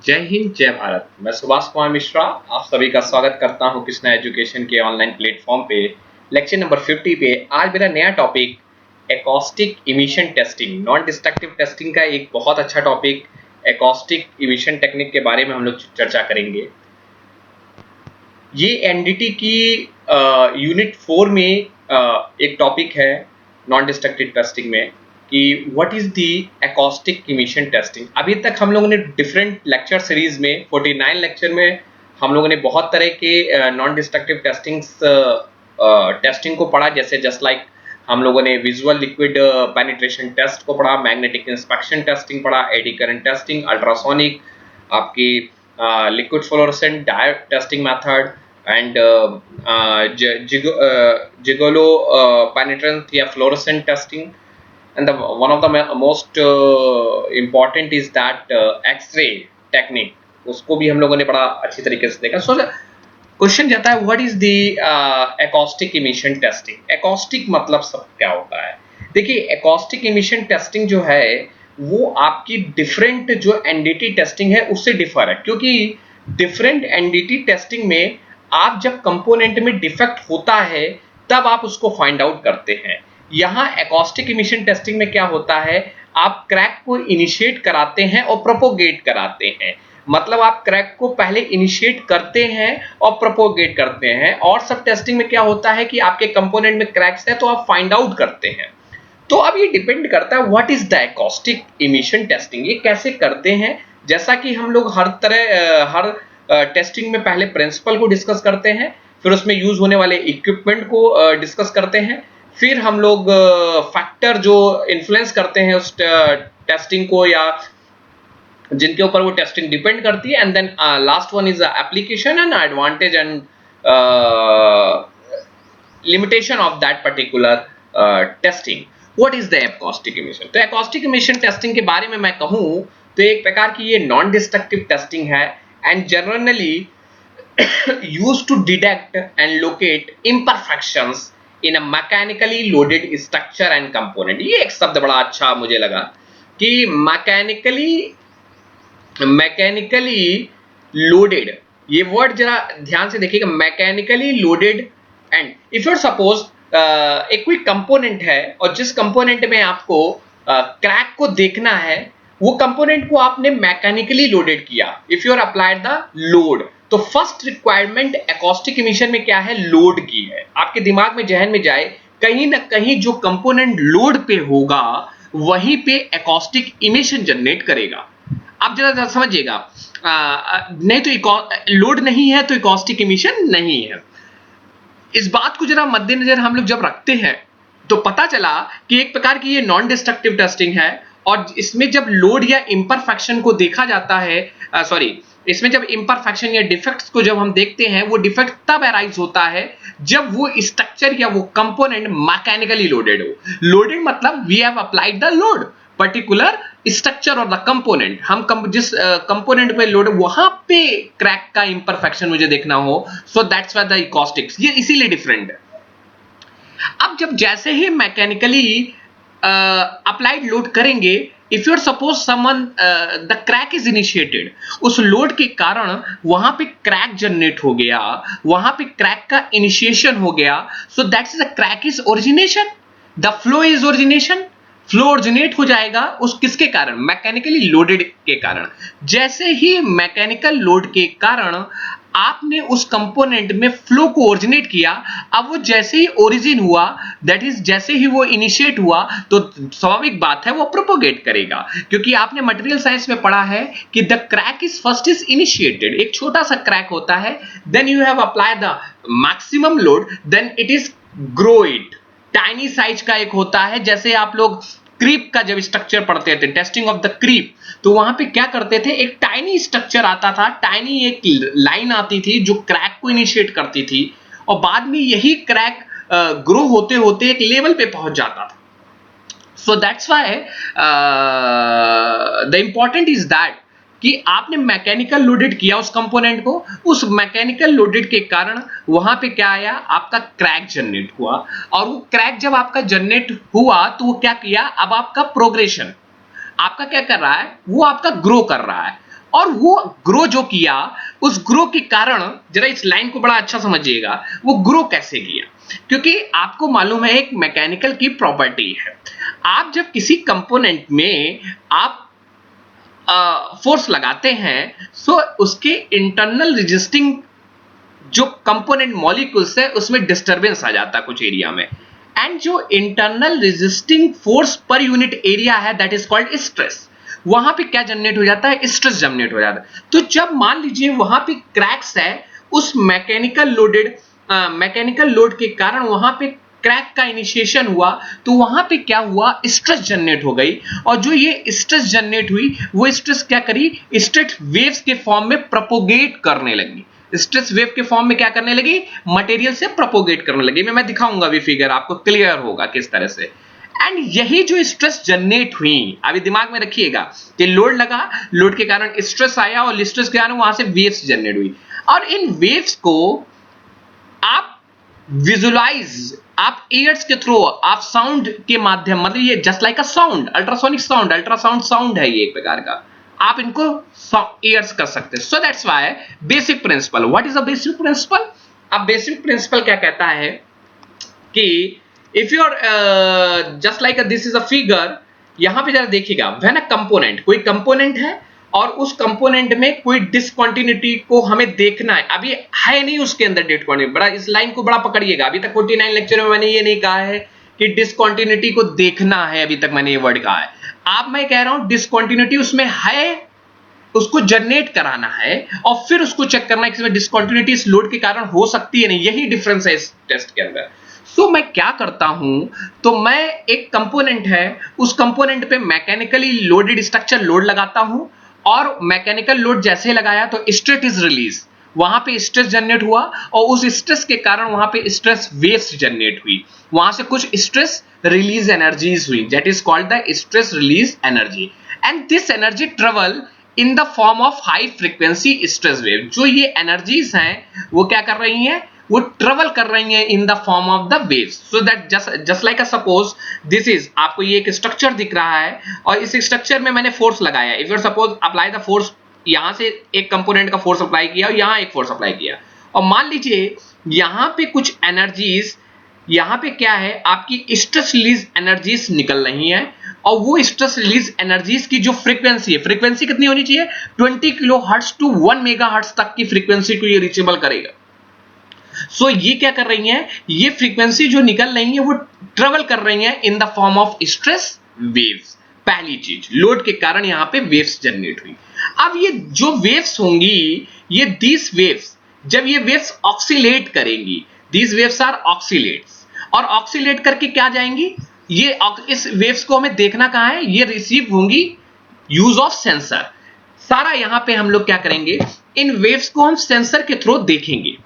जय हिंद जय भारत। मैं सुभाष कुमार मिश्रा आप सभी का स्वागत करता हूं कृष्णा एजुकेशन के ऑनलाइन प्लेटफॉर्म पे लेक्चर नंबर 50 पे। आज मेरा नया topic acoustic emission testing, non destructive testing का एक बहुत अच्छा टॉपिक एकॉस्टिक इमिशन टेक्निक के बारे में हम लोग चर्चा करेंगे। ये एनडीटी की यूनिट 4 में एक टॉपिक है नॉन डिस्ट्रक्टिव टेस्टिंग में कि what is the acoustic emission testing. अभी तक हम लोगों ने डिफरेंट लेक्चर सीरीज में 49 लेक्चर में हम लोगों ने बहुत तरह के नॉन डिस्ट्रक्टिव टेस्टिंग को पढ़ा, जैसे जस्ट लाइक हम लोगों ने विजुअल लिक्विड पेनिट्रेशन टेस्ट को पढ़ा, मैग्नेटिक इंस्पेक्शन टेस्टिंग पढ़ा, एडी करंट टेस्टिंग, अल्ट्रासोनिक, आपकी liquid fluorescent diode testing method and जिगोलो पेनिट्रेंट या fluorescent testing. And one of the most important is that X-ray technique, उसको भी हम लोगों ने बड़ा अच्छी तरीके से देखा। सो क्वेश्चन जाता है what is the acoustic emission testing. Acoustic मतलब सब क्या होता है। देखिए, एकॉस्टिक इमिशन टेस्टिंग जो है वो आपकी डिफरेंट जो एनडीटी टेस्टिंग है उससे डिफर है, क्योंकि डिफरेंट एनडीटी टेस्टिंग में आप जब कंपोनेंट में डिफेक्ट होता है तब आप उसको फाइंड आउट करते हैं। यहाँ एकॉस्टिक इमिशन टेस्टिंग में क्या होता है, आप क्रैक को इनिशिएट कराते हैं और प्रोपोगेट कराते हैं। मतलब आप क्रैक को पहले इनिशिएट करते हैं और प्रोपोगेट करते हैं। और सब टेस्टिंग में क्या होता है कि आपके कंपोनेंट में क्रैक्स है तो आप फाइंड आउट करते हैं। तो अब ये डिपेंड करता है what is the acoustic emission testing, ये कैसे करते हैं। जैसा कि हम लोग हर टेस्टिंग में पहले प्रिंसिपल को डिस्कस करते हैं, फिर उसमें यूज होने वाले इक्विपमेंट को डिस्कस करते हैं, फिर हम लोग फैक्टर जो इन्फ्लुएंस करते हैं उस टेस्टिंग को या जिनके ऊपर वो टेस्टिंग डिपेंड करती है, and then last one is application and advantage and limitation of that particular testing. What is the acoustic emission. तो एकॉस्टिक इमिशन टेस्टिंग के बारे में मैं कहूं तो एक प्रकार की ये नॉन डिस्ट्रक्टिव टेस्टिंग है and generally used to detect and locate imperfections in a mechanically loaded structure and component। ये एक शब्द बड़ा अच्छा मुझे लगा कि मैकेनिकली लोडेड, ये वर्ड जरा ध्यान से देखिएगा, mechanically loaded. And if you suppose एक कोई कंपोनेंट है और जिस कंपोनेंट में आपको क्रैक को देखना है वो कंपोनेंट को आपने मैकेनिकली लोडेड किया, if you are applied the load. तो फर्स्ट रिक्वायरमेंट एकॉस्टिक इमिशन में क्या है, लोड की है। आपके दिमाग में जहन में जाए कहीं ना कहीं जो कंपोनेंट लोड पे होगा वहीं पे एकॉस्टिक इमिशन जनरेट करेगा। आप जरा समझिएगा, नहीं तो लोड नहीं है तो एकॉस्टिक इमिशन नहीं है। इस बात को जरा मद्देनजर हम लोग जब रखते हैं तो पता चला कि एक प्रकार की ये नॉन डिस्ट्रक्टिव टेस्टिंग है और इसमें जब लोड या इंपरफेक्शन को देखा जाता है, इसमें जब इंपरफेक्शन या डिफेक्ट्स को जब हम देखते हैं वो डिफेक्ट तब अराइज होता है जब वो स्ट्रक्चर या वो कंपोनेंट मैकेनिकली लोडेड हो। लोडेड मतलब we have applied the load particular structure और द कंपोनेंट। हम जिस कंपोनेंट पे लोड वहां पे क्रैक का इंपरफेक्शन मुझे देखना हो, so that's why the acoustics, ये इसीलिए डिफरेंट है। अब जब जैसे ही मैकेनिकली अप्लाइड लोड करेंगे, if you are suppose someone the crack is initiated, उस लोड के कारण वहां पे क्रैक जनरेट हो गया, वहां पे क्रैक का इनिशिएशन हो गया, so that's the crack is origination, the flow is origination. Flow originate हो जाएगा उस किसके कारण, मैकेनिकली लोडेड के कारण। जैसे ही मैकेनिकल लोड के कारण आपने उस कंपोनेंट में फ्लो को ओरिजिनेट किया, अब वो जैसे ही ओरिजिन हुआ, दैट इज जैसे ही वो इनिशिएट हुआ, तो स्वाभाविक बात है वो प्रोपोगेट करेगा, क्योंकि आपने मटेरियल साइंस में पढ़ा है कि the crack is first is initiated. एक छोटा सा क्रैक होता है, then you have applied the maximum load, then it is grow it. Tiny size का एक होता है, जैसे आप लोग क्रीप का जब स्ट्रक्चर पढ़ते थे, टेस्टिंग ऑफ द क्रीप, तो वहां पे क्या करते थे, एक टाइनी स्ट्रक्चर आता था, टाइनी एक लाइन आती थी जो क्रैक को इनिशिएट करती थी और बाद में यही क्रैक ग्रो होते होते एक लेवल पे पहुंच जाता था। सो that's why the important is that कि आपने मैकेनिकल लोडेड किया उस कंपोनेंट को, उस मैकेनिकल लोडेड के कारण वहां पे क्या आया, आपका क्रैक जनरेट हुआ। और वो क्रैक जब आपका जनरेट हुआ तो वो क्या किया, अब आपका प्रोग्रेशन आपका क्या कर रहा है, वो आपका ग्रो कर रहा है। और वो ग्रो जो किया, उस ग्रो के कारण, जरा इस लाइन को बड़ा अच्छा समझिएगा, वो ग्रो कैसे किया, क्योंकि आपको मालूम है एक मैकेनिकल की प्रॉपर्टी है, आप जब किसी कंपोनेंट में आप फोर्स लगाते हैं, सो उसके इंटरनल रेजिस्टिंग जो कंपोनेंट मॉलिक्यूल्स है उसमें डिस्टरबेंस आ जाता है कुछ एरिया में, एंड जो internal resisting force per unit area है दैट इज कॉल्ड स्ट्रेस, वहां पे क्या जनरेट हो जाता है, स्ट्रेस जनरेट हो जाता है। तो जब मान लीजिए वहां पे क्रैक्स है, उस मैकेनिकल लोड के कारण वहां पे क्रैक का इनिशिएशन हुआ, तो वहां पे क्या हुआ, स्ट्रेस जनरेट हो गई, और जो ये स्ट्रेस जनरेट हुई वो स्ट्रेस क्या करी, स्ट्रेस वेव्स के फॉर्म में प्रोपोगेट करने लगी, स्ट्रेस वेव के फॉर्म में क्या करने लगी, मटेरियल से प्रोपोगेट करने लगी। मैं दिखाऊंगा भी फिगर, आपको क्लियर होगा किस तरह से। एंड यही जो स्ट्रेस जनरेट हुई, अभी दिमाग में रखिएगा कि लोड लगा, लोड के कारण स्ट्रेस आया, और स्ट्रेस के कारण वहां से वेव्स जनरेट हुई, और इन वेव्स को आप विजुलाइज, आप ईयर्स के थ्रू, आप साउंड के माध्यम, मतलब ये just like a sound, ultrasonic sound, ultrasound sound है ये एक प्रकार का, आप इनको ईयर्स कर सकते हैं। So that's why basic principle, what is the basic principle, अब बेसिक प्रिंसिपल क्या कहता है कि if you are just like this is a figure, यहां पे जरा देखिएगा, व्हेन अ कंपोनेंट, कोई कंपोनेंट है और उस कंपोनेंट में कोई डिसकंटिन्यूटी को हमें देखना है, अभी है नहीं उसके अंदर डिसकंटिन्यूटी, बड़ा इस लाइन को बड़ा पकड़िएगा, अभी तक 49 लेक्चर में मैंने ये नहीं कहा है कि डिसकंटिन्यूटी को देखना है, अभी तक मैंने ये वर्ड कहा है। आप, मैं कह रहा हूं डिसकंटिन्यूटी उसमें है, उसको जनरेट कराना है, और फिर उसको चेक करना है कि इसमें डिसकंटिन्यूटी इस लोड के कारण हो सकती है नहीं, यही डिफरेंस है इस टेस्ट के अंदर। सो मैं क्या करता हूं, तो मैं एक कंपोनेंट है, उस कंपोनेंट पे मैकेनिकली लोडेड स्ट्रक्चर लोड लगाता हूं, और मैकेनिकल लोड जैसे लगाया तो स्ट्रेस इज रिलीज, वहां पे स्ट्रेस जनरेट हुआ, और उस स्ट्रेस के कारण वहां पे स्ट्रेस वेव्स जनरेट हुई, वहां से कुछ स्ट्रेस रिलीज एनर्जीज हुई, that is called the stress release energy, and this energy travel in the form of high frequency stress wave. जो ये एनर्जीज हैं वो क्या कर रही हैं, वो ट्रेवल कर रही हैं in the form of the waves, so that just like a suppose this is, आपको ये एक स्ट्रक्चर दिख रहा है, और इस स्ट्रक्चर में मैंने फोर्स लगाया, if you suppose apply the force, यहां से एक कंपोनेंट का फोर्स अप्लाई किया और यहां एक फोर्स अप्लाई किया, और मान लीजिए यहां पे कुछ एनर्जीज, यहां पे क्या है, आपकी स्ट्रेस रिलीज एनर्जीज निकल रही हैं, और वो स्ट्रेस रिलीज एनर्जीज की जो फ्रीक्वेंसी है, फ्रीक्वेंसी कितनी होनी चाहिए, 20 kilo hertz to 1 mega hertz तक की फ्रीक्वेंसी को ये रीचेबल करेगा। सो ये क्या कर रही हैं, ये फ्रीक्वेंसी जो निकल रही है वो ट्रेवल कर रही है in the form of stress waves. पहली चीज, लोड के कारण यहां पे वेव्स जनरेट हुई। अब ये जो वेव्स होंगी, ये दीस वेव्स, जब ये वेव्स ऑक्सीलेट करेंगी, दीस वेव्स आर ऑक्सीलेट्स, और ऑक्सीलेट करके क्या जाएंगी, ये इस वेव्स को हमें देखना कहां है, ये रिसीव होंगी यूज ऑफ सेंसर। सारा यहां पे हम लोग क्या करेंगे, इन वेव्स को हम सेंसर के थ्रू देखेंगे,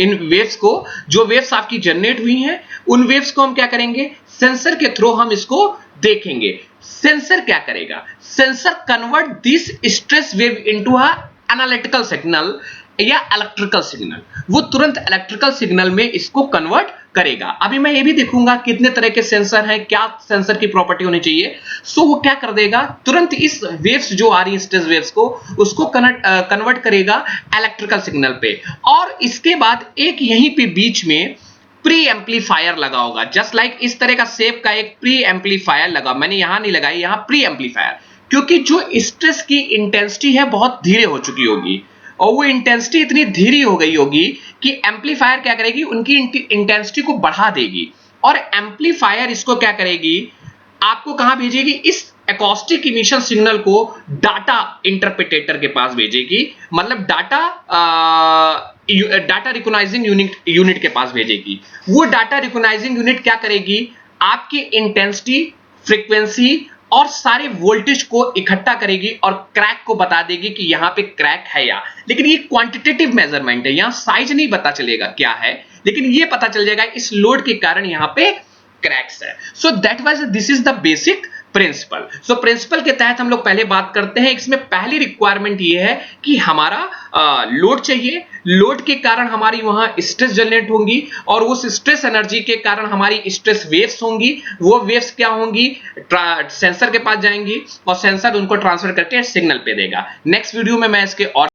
इन वेव्स को, जो वेव्स आपकी जनरेट हुई हैं, उन वेव्स को हम क्या करेंगे, सेंसर के थ्रू हम इसको देखेंगे। सेंसर क्या करेगा, sensor convert this stress wave into a analytical signal या इलेक्ट्रिकल सिग्नल, वो तुरंत इलेक्ट्रिकल सिग्नल में इसको कन्वर्ट करेगा। अभी मैं ये भी देखूंगा कितने तरह के सेंसर हैं, क्या सेंसर की प्रॉपर्टी होनी चाहिए। सो वो क्या कर देगा, तुरंत इस वेव्स जो आ रही है स्ट्रेस वेव्स को, उसको कन्वर्ट करेगा इलेक्ट्रिकल सिग्नल पे, और इसके बाद एक यहीं पे बीच में प्री एम्पलीफायर लगा होगा, जस्ट लाइक इस तरह का शेप का एक प्री एम्पलीफायर लगा, मैंने यहां नहीं लगाई, यहां प्री एम्पलीफायर, क्योंकि जो स्ट्रेस की इंटेंसिटी है बहुत धीरे हो चुकी होगी, और वो इंटेंसिटी इतनी धीरे हो गई होगी कि एम्पलीफायर क्या करेगी, उनकी इंटेंसिटी को बढ़ा देगी, और एम्पलीफायर इसको क्या करेगी, आपको कहां भेजेगी, इस एकॉस्टिक इमिशन सिग्नल को डाटा इंटरप्रिटेटर के पास भेजेगी, मतलब डाटा रिकॉग्नाइजिंग यूनिट के पास भेजेगी। वो डाटा रिकॉग्नाइजिंग यूनिट क्या करेगी, आपकी इंटेंसिटी, फ्रीक्वेंसी और सारे वोल्टेज को इकट्ठा करेगी, और क्रैक को बता देगी कि यहां पे क्रैक है या, लेकिन ये क्वांटिटेटिव मेजरमेंट है, यहां साइज नहीं पता चलेगा क्या है, लेकिन ये पता चल जाएगा इस लोड के कारण यहां पे क्रैक्स है। So that was this is the basic principle. So principle के तहत हम लोग पहले बात करते हैं। इसमें पहली रिक्वायरमेंट ये है कि हमारा लोड चाहिए, लोड के कारण हमारी वहां स्ट्रेस जनरेट होंगी और उस स्ट्रेस एनर्जी के कारण हमारी स्ट्रेस वेव्स होंगी। वो वेव्स क्या होंगी, सेंसर के पास जाएंगी और सेंसर उनको ट्रांसफर करके सिग्नल पे देगा। नेक्स्ट वीडियो में मैं इसके और